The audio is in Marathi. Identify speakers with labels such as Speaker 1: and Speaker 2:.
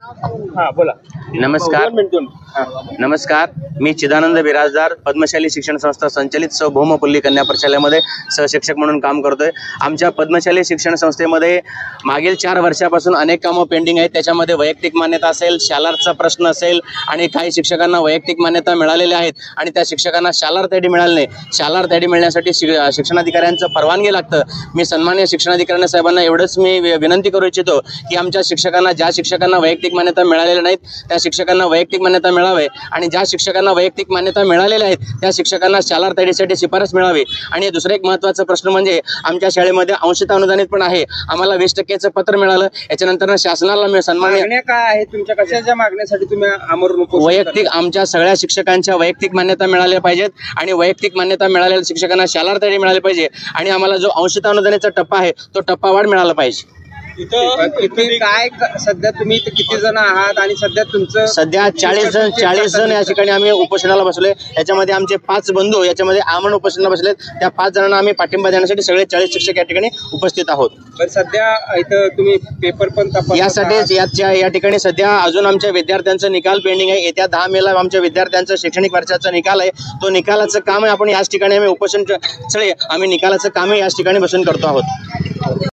Speaker 1: हा बोला.
Speaker 2: नमस्कार. नमस्कार, मी चिदानंद बिराजदार, पद्मशाली शिक्षण संस्था संचलित सौ भौमपल्ली कन्या प्रशालेमध्ये सहशिक्षक म्हणून काम करतोय. आमच्या पद्मशाली शिक्षण संस्थेमध्ये मागील 4 वर्षापासून अनेक कामं पेंडिंग आहेत. त्याच्यामध्ये वैयक्तिक मान्यता असेल, शालारचा प्रश्न असेल आणि काही शिक्षकांना वैयक्तिक मान्यता मिळालेल्या आहेत आणि त्या शिक्षकांना शालार्थ आयडी मिळाले नाही. शालार्थ आयडी मिळण्यासाठी शिक्षणाधिकाऱ्यांचं परवानगी लागतं. मी सन्माननीय शिक्षणाधिकारी साहेबांना एवढंच मी विनंती करू इच्छितो की आमच्या शिक्षकांना, ज्या शिक्षकांना वैयक्तिक मान्यता मिळालेल्या नाहीत त्या शिक्षकांना वैयक्तिक मान्यता मिळावे आणि ज्या शिक्षकांना वैयक्तिक मान्यता मिळालेल्या आहेत त्या शिक्षकांना शालार्थ आयडीसाठी शिफारस मिळावी. आणि दुसरा एक महत्त्वाचा प्रश्न म्हणजे आमच्या शाळेमध्ये अंशतः अनुदानित पण आहे. आम्हाला 20% पत्र मिळालं. याच्यानंतर शासनाला मी सन्माननीय
Speaker 1: काय आहे तुमच्या कशाच्या मागण्यासाठी तुम्ही आमरण उपोषण
Speaker 2: वैयक्तिक आमच्या सगळ्या शिक्षकांच्या वैयक्तिक मान्यता मिळाल्या पाहिजेत आणि वैयक्तिक मान्यता मिळालेल्या शिक्षकांना शालार्थ आयडी मिळाली पाहिजे आणि आम्हाला जो अंशतः अनुदानाचा टप्पा आहे तो टप्पावाढ मिळाला पाहिजे.
Speaker 1: किती काय सध्या तुम्ही किती जण आहात आणि सध्या तुमचं?
Speaker 2: सध्या 40 जण या ठिकाणी आम्ही उपोषणाला बसलोय. याच्यामध्ये आमचे 5 बंधू याच्यामध्ये आमरण उपोषणाला बसलेत. त्या 5 जणांना आम्ही पाठिंबा देण्यासाठी सगळे 40 शिक्षक या ठिकाणी उपस्थित आहोत.
Speaker 1: पण सध्या इथं तुम्ही पेपर पण
Speaker 2: यासाठीच या ठिकाणी सध्या अजून आमच्या विद्यार्थ्यांचा निकाल पेंडिंग आहे. येत्या 10 मेला आमच्या विद्यार्थ्यांचा शैक्षणिक वर्षाचा निकाल आहे. तो निकालाचं काम आपण याच ठिकाणी आम्ही उपोषण आम्ही निकालाचं कामही याच ठिकाणी बसून करतो आहोत.